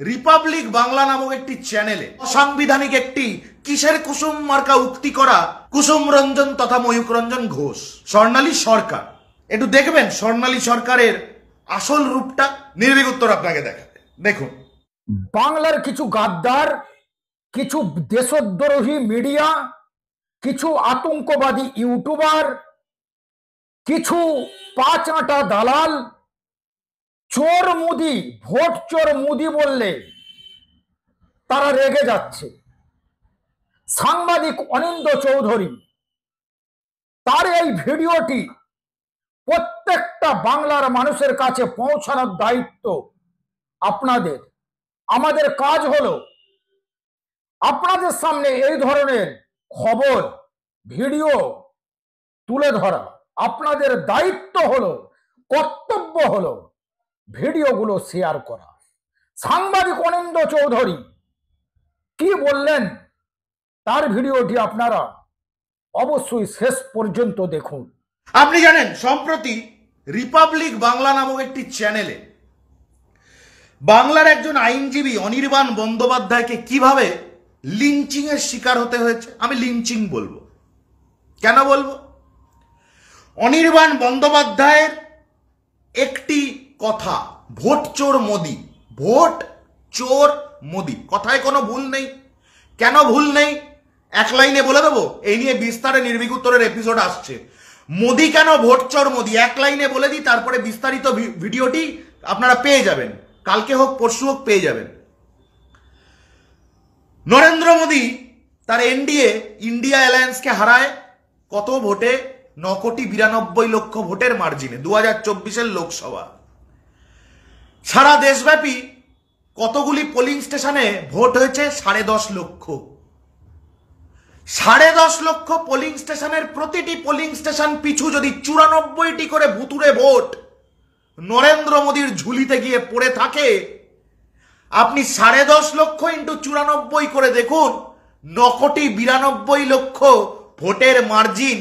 Republic Bangla নামক একটি চ্যানেলে অসাংবিধানিক একটি কিসের কুসুম মার্কা উক্তি করা কুসুম রঞ্জন তথা ময়ূক রঞ্জন ঘোষ, স্বর্ণালী সরকার। একটু দেখবেন স্বর্ণালী সরকারের আসল রূপটা। নির্ভীক উত্তর আপনাকে দেখাবে। দেখুন, বাংলার কিছু গাদ্দার, কিছু দেশদ্রোহী মিডিয়া, কিছু আতঙ্কবাদী ইউটিউবার, কিছু পাঁচ আঁটা দালাল চোর মুদি, ভোট চোর মুদি বললে তারা রেগে যাচ্ছে। সাংবাদিক অনিন্দ চৌধুরী তার এই ভিডিওটি প্রত্যেকটা বাংলার মানুষের কাছে পৌঁছানোর দায়িত্ব আপনাদের। আমাদের কাজ হলো আপনাদের সামনে এই ধরনের খবর ভিডিও তুলে ধরা। আপনাদের দায়িত্ব হলো, কর্তব্য হলো ভিডিওগুলো শেয়ার করা। সাংবাদিক অনিন্দ চৌধুরী কি বললেন তার ভিডিওটি আপনারা অবশ্যই শেষ পর্যন্ত দেখুন। আপনি জানেন সম্প্রতি রিপাবলিক বাংলা নামক একটি চ্যানেলে বাংলার একজন আইনজীবী অনির্বাণ বন্দ্যোপাধ্যায়কে কিভাবে লিঞ্চিং এর শিকার হতে হয়েছে। আমি লিঞ্চিং বলবো, কেন বলবো? অনির্বাণ বন্দ্যোপাধ্যায়ের একটি কথা, ভোট চোর মোদি, ভোট চোর মোদি, কথায় কোনো ভুল নেই। কেন ভুল নেই এক লাইনে বলে দেবো। এই নিয়ে বিস্তারে নির্ভীক উত্তরের এপিসোড আসছে। মোদি কেন ভোট চোর মোদি এক লাইনে বলে দিই, তারপরে বিস্তারিত ভিডিওটি আপনারা পেয়ে যাবেন। কালকে হোক পরশু হোক পেয়ে যাবেন। নরেন্দ্র মোদি তার এনডিএ ইন্ডিয়া অ্যালায়েন্সকে হারায় কত ভোটে? 9,92,00,000 ভোটের মার্জিনে 2024 লোকসভা। সারা দেশব্যাপী কতগুলি পোলিং স্টেশনে ভোট হয়েছে? 10.5 লক্ষ। 10.5 লক্ষ পোলিং স্টেশনের প্রতিটি পোলিং স্টেশন পিছু যদি 94টি করে ভুতুড়ে ভোট নরেন্দ্র মোদীর ঝুলিতে গিয়ে পড়ে থাকে, আপনি 10.5 লক্ষ ইন্টু 94 করে দেখুন, 9,92,00,000 ভোটের মার্জিন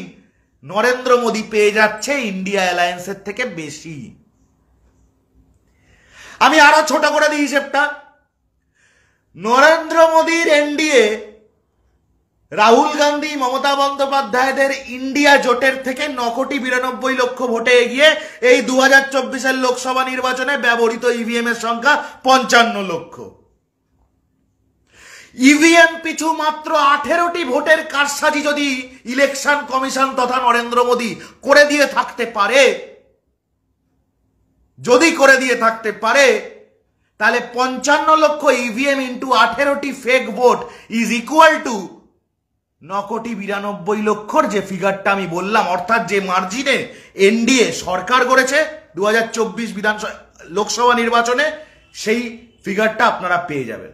নরেন্দ্র মোদী পেয়ে যাচ্ছে ইন্ডিয়া অ্যালায়েন্সের থেকে বেশি। আমি আরো ছোট করে দিই হিসেবটা। নরেন্দ্র মোদীর এনডিএ রাহুল গান্ধী মমতা বন্দ্যোপাধ্যায়দের ইন্ডিয়া জোটের থেকে 9,92,00,000 ভোটে এগিয়ে এই 2024 লোকসভা নির্বাচনে ব্যবহৃত ইভিএম এর সংখ্যা 55 লক্ষ। ইভিএম পিছু মাত্র 18টি ভোটের কারসাজি যদি ইলেকশন কমিশন তথা নরেন্দ্র মোদী করে দিয়ে থাকতে পারে, যদি করে দিয়ে থাকতে পারে, তাহলে 55 লক্ষ ইভিএম ইন্টু 18টি fake vote is equal to 9,92,00,000 যে ফিগারটা আমি বললাম, অর্থাৎ যে মার্জিনে এনডিএ সরকার গড়েছে 2024 বিধানসভা লোকসভা নির্বাচনে, সেই ফিগারটা আপনারা পেয়ে যাবেন।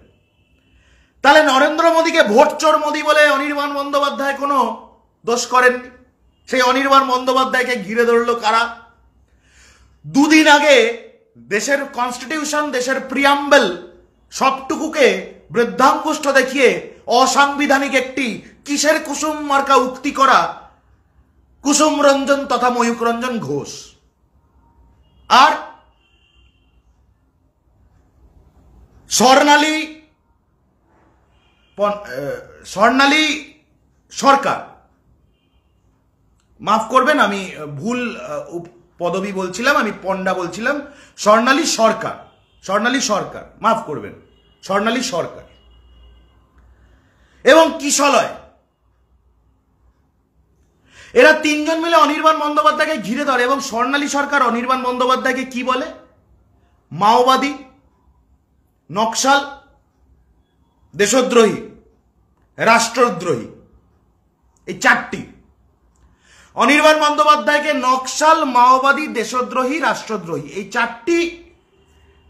তাহলে নরেন্দ্র মোদীকে ভোট চোর মোদী বলে অনির্বাণ বন্দ্যোপাধ্যায় কোনো দোষ করেননি। সেই অনির্বাণ বন্দ্যোপাধ্যায়কে ঘিরে ধরলো কারা? দুদিন আগে দেশের কনস্টিটিউশন, দেশের প্রিয়াম্বল সবটুকুকে বৃদ্ধাঙ্গুষ্ঠ দেখিয়ে অসাংবিধানিক একটি কিসের কুসুম মার্কা উক্তি করা কুসুম রঞ্জন তথা ময়ূক রঞ্জন ঘোষ। আর স্বর্ণালী সরকার, মাফ করবেন আমি ভুল পদবি বলছিলাম, আমি পণ্ডা বলছিলাম। স্বর্ণালী সরকার, মাফ করবেন, স্বর্ণালী সরকার এবং কিশলয়, এরা তিনজন মিলে অনির্বাণ বন্দ্যোপাধ্যায়কে ঘিরে ধরে এবং স্বর্ণালী সরকার অনির্বাণ বন্দ্যোপাধ্যায়কে কি বলে? মাওবাদী, নকশাল, দেশদ্রোহী, রাষ্ট্রদ্রোহী। এই চারটি অনির্বাণ বন্দ্যোপাধ্যায়কে নকশাল, মাওবাদী, দেশদ্রোহী, রাষ্ট্রদ্রোহী, এই চারটি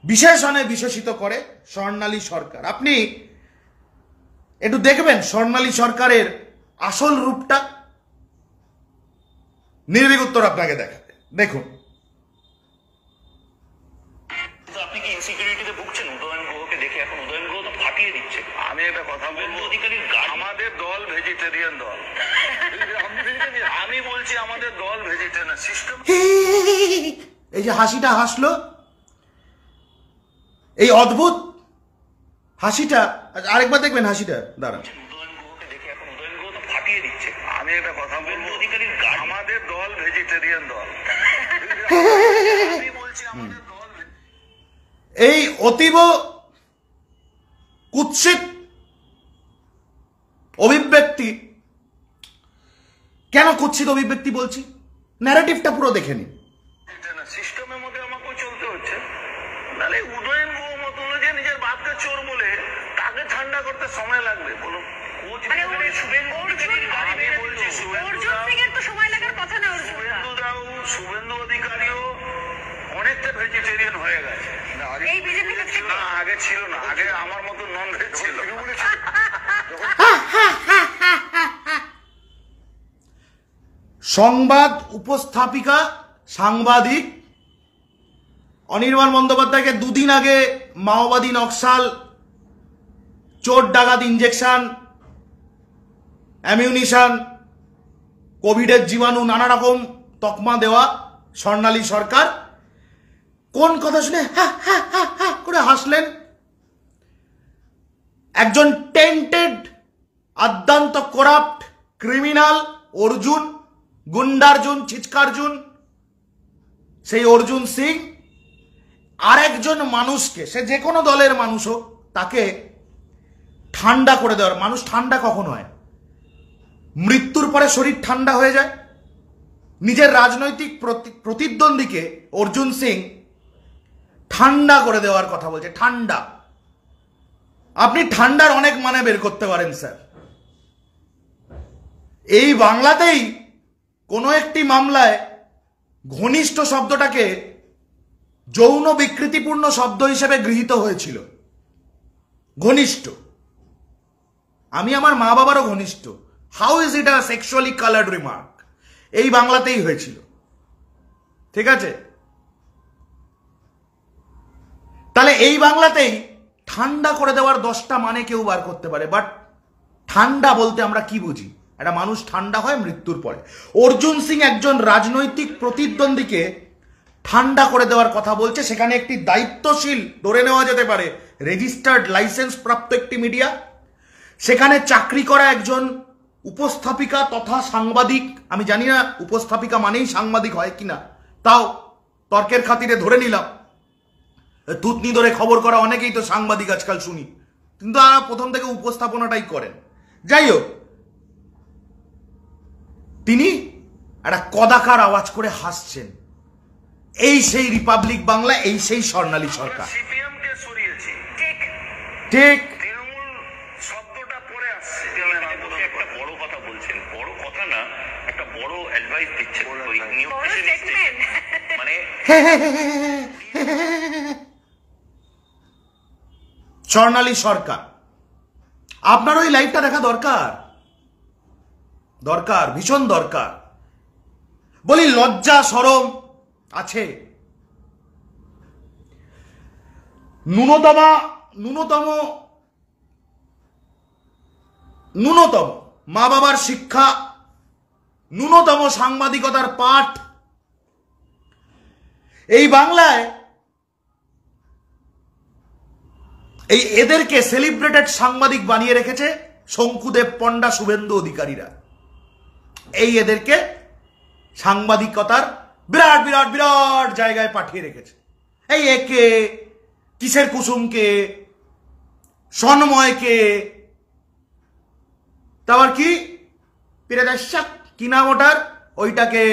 বিশেষণে বিশেষিত করে স্বর্ণালী সরকার। আপনি একটু দেখবেন স্বর্ণালী সরকারের আসল রূপটা। নির্ভীক উত্তর আপনাকে দেখাবে। দেখুন, আপনি কি ইনসিকিউরিটিতে ভুগছেন? উদয়ন গুহকে দেখে এখন উদয়ন গুহ তো ফাটিয়ে দিচ্ছে। আমি একটা কথা বলবো, আমাদের দল ভেজিটেরিয়ান দল। আমি বলছি আমাদের দল ভেজিটেরিয়ান সিস্টেম। এই যে হাসিটা হাসলো, এই অদ্ভুত হাসিটা আরেকবার দেখবেন, হাসিটা দাঁড়ান। উদয়ন গুহকে দেখে এখন উদয়ন গুহ তো ফাটিয়ে দিচ্ছে। আমি একটা কথা বলবো, অধিকারীর গাড়ি, আমাদের দল ভেজিটেরিয়ান দল। আমি বলছি আমাদের দল এই অতীব কুৎসিত অভিব্যক্তি, কেন কুৎসিত অভিব্যক্তি বলছি, ন্যারেটিভটা পুরো দেখে নিন। সিস্টেমের মধ্যে আমাকেও চলতে হচ্ছে, নাহলে উদয়ন গুহ মতো যে নিজের বাপকে চোর বলে তাকে ঠান্ডা করতে সময় লাগবে বলুন। শুভেন্দু অধিকারীও অনেকটা ভেজিটেরিয়ান হয়ে গেছে। না আগে ছিল না, আগে আমার মতো নন ভেজ ছিল। সংবাদ উপস্থাপিকা সাংবাদিক অনির্বাণ বন্দ্যোপাধ্যায়কে দুদিন আগে মাওবাদী নকশাল, চোর ডাকাত, ইঞ্জেকশন, অ্যামিউনিশন, কোভিডের জীবাণু, নানা রকম তকমা দেওয়া স্বর্ণালী সরকার কোন কথা শুনে হা হা হা হা করে হাসলেন? একজন টেন্টেড আদ্যান্ত করাপ্ট ক্রিমিনাল অর্জুন, গুন্ডার্জুন, ছিচকার্জুন, সেই অর্জুন সিং আরেকজন মানুষকে, সে যে কোনো দলের মানুষ হোক, তাকে ঠান্ডা করে দেওয়ার। মানুষ ঠান্ডা কখন হয়? মৃত্যুর পরে শরীর ঠান্ডা হয়ে যায়। নিজের রাজনৈতিক প্রতিদ্বন্দ্বীকে অর্জুন সিং ঠান্ডা করে দেওয়ার কথা বলছে। ঠান্ডা, আপনি ঠান্ডার অনেক মানে বের করতে পারেন স্যার। এই বাংলাতেই কোনো একটি মামলায় ঘনিষ্ঠ শব্দটাকে যৌন বিকৃতিপূর্ণ শব্দ হিসেবে গৃহীত হয়েছিল। ঘনিষ্ঠ, আমি আমার মা বাবারও ঘনিষ্ঠ। How is it a sexually coloured remark? এই বাংলাতেই হয়েছিল, ঠিক আছে? তাহলে এই বাংলাতেই ঠান্ডা করে দেওয়ার 10টা মানে কেউ বার করতে পারে। বাট ঠান্ডা বলতে আমরা কি বুঝি? একটা মানুষ ঠান্ডা হয় মৃত্যুর পরে। অর্জুন সিং একজন রাজনৈতিক প্রতিদ্বন্দ্বীকে ঠান্ডা করে দেওয়ার কথা বলছে, সেখানে একটি দায়িত্বশীল, ধরে নেওয়া যেতে পারে রেজিস্টার্ড লাইসেন্স প্রাপ্ত একটি মিডিয়া, সেখানে চাকরি করা একজন উপস্থাপিকা তথা সাংবাদিক। আমি জানি না উপস্থাপিকা মানেই সাংবাদিক হয় কিনা, তাও তর্কের খাতিরে ধরে নিলাম। থুতনি ধরে খবর করা অনেকেই তো সাংবাদিক আজকাল শুনি, কিন্তু তারা প্রথম থেকে উপস্থাপনাটাই করেন। যাই হোক, তিনি একটা কদাকার আওয়াজ করে হাসছেন। এই সেই রিপাবলিক বাংলা, এই সেই স্বর্ণালী সরকার। সিপিএম কে সরিয়েছি, ঠিক ঠিক। তৃণমূল শব্দটা পরে আসছে। একটা বড় কথা বলছেন, বড় কথা না, একটা বড় অ্যাডভাইস দিচ্ছেন ওই নিউট্রিশনিস্ট, মানে স্বর্ণালী সরকার। আপনার ওই লাইভটা দেখা দরকার, দরকার, ভীষণ দরকার। বলি লজ্জা শরম আছে? ন্যূনতম মা বাবার শিক্ষা, ন্যূনতম সাংবাদিকতার পাঠ এই বাংলায় এদেরকে সেলিব্রেটেড সাংবাদিক বানিয়ে রেখেছে শঙ্কুদেব পণ্ডা, শুভেন্দু অধিকারীরা। এদেরকে সাংবাদিকতার বিরাট বিরাট বিরাট জায়গায় পাঠিয়ে রেখেছে। একে, কিসের কুসুমকে, সন্ময়কে, তারপর কি পিরাদাসাক কি নাম ওটার, ওইটাকে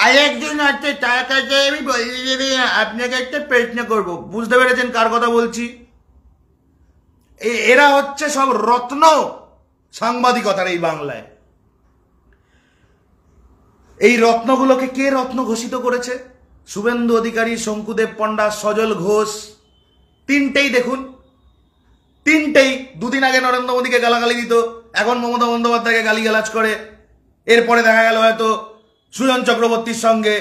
আরেকজন আছে, তার কাছে আমি বলে দেবে আপনাকে একটা প্রশ্ন করবো। বুঝতে পেরেছেন কার কথা বলছি? এরা হচ্ছে সব রত্ন সাংবাদিকতার এই বাংলায়। এই রত্নগুলোকে কে রত্ন ঘোষিত করেছে? শুভেন্দু অধিকারী, শঙ্কুদেব পণ্ডা, সজল ঘোষ। তিনটেই দেখুন, তিনটেই দুদিন আগে নরেন্দ্র মোদীকে গালাগালি দিত, এখন মমতা বন্দ্যোপাধ্যায়কে গালিগালাজ করে। এরপরে দেখা গেল হয়তো সুজন চক্রবর্তীর সঙ্গে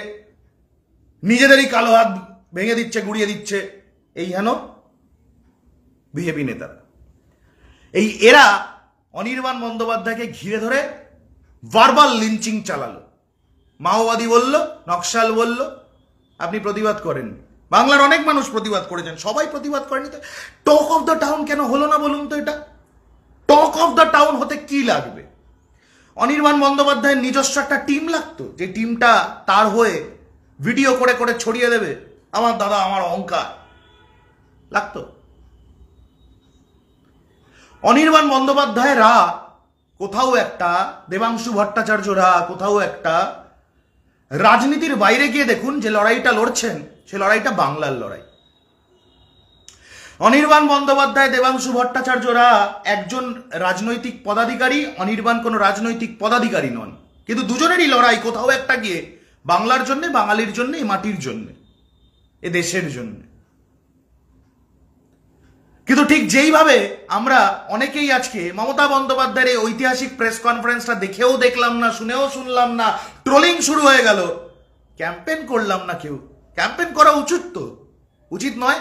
নিজেদেরই কালো হাত ভেঙে দিচ্ছে, গুড়িয়ে দিচ্ছে এই হেন বিজেপি নেতারা। এরা অনির্বাণ বন্দ্যোপাধ্যায়কে ঘিরে ধরে ভার্বাল লিঞ্চিং চালালো। মাওবাদী বলল, নকশাল বলল, আপনি প্রতিবাদ করেন, বাংলার অনেক মানুষ প্রতিবাদ করেছেন, সবাই প্রতিবাদ করেনি। তো টক অফ দ্য টাউন কেন হলো না বলুন তো? এটা টক অফ দ্য টাউন হতে কি লাগবে? অনির্বাণ বন্দ্যোপাধ্যায়ের নিজস্ব একটা টিম লাগতো, যে টিমটা তার হয়ে ভিডিও করে করে ছড়িয়ে দেবে আমার দাদা আমার অহংকার, লাগতো? অনির্বাণ বন্দ্যোপাধ্যায়রা কোথাও একটা, দেবাংশু ভট্টাচার্যরা কোথাও একটা, রাজনীতির বাইরে গিয়ে দেখুন যে লড়াইটা লড়ছেন, সে লড়াইটা বাংলার লড়াই। অনির্বাণ বন্দ্যোপাধ্যায়, দেবাংশু ভট্টাচার্যরা একজন রাজনৈতিক পদাধিকারী, অনির্বাণ কোনো রাজনৈতিক পদাধিকারী নন, কিন্তু দুজনেরই লড়াই কোথাও একটা গিয়ে বাংলার জন্য, বাঙালির জন্য, এই মাটির জন্য, এ দেশের জন্য। কিন্তু ঠিক যেইভাবে আমরা অনেকেই আজকে মমতা বন্দ্যোপাধ্যায়ের এই ঐতিহাসিক প্রেস কনফারেন্সটা দেখেও দেখলাম না, শুনেও শুনলাম না, ট্রোলিং শুরু হয়ে গেল, ক্যাম্পেন করলাম না কেউ। ক্যাম্পেন করা উচিত তো? উচিত নয়?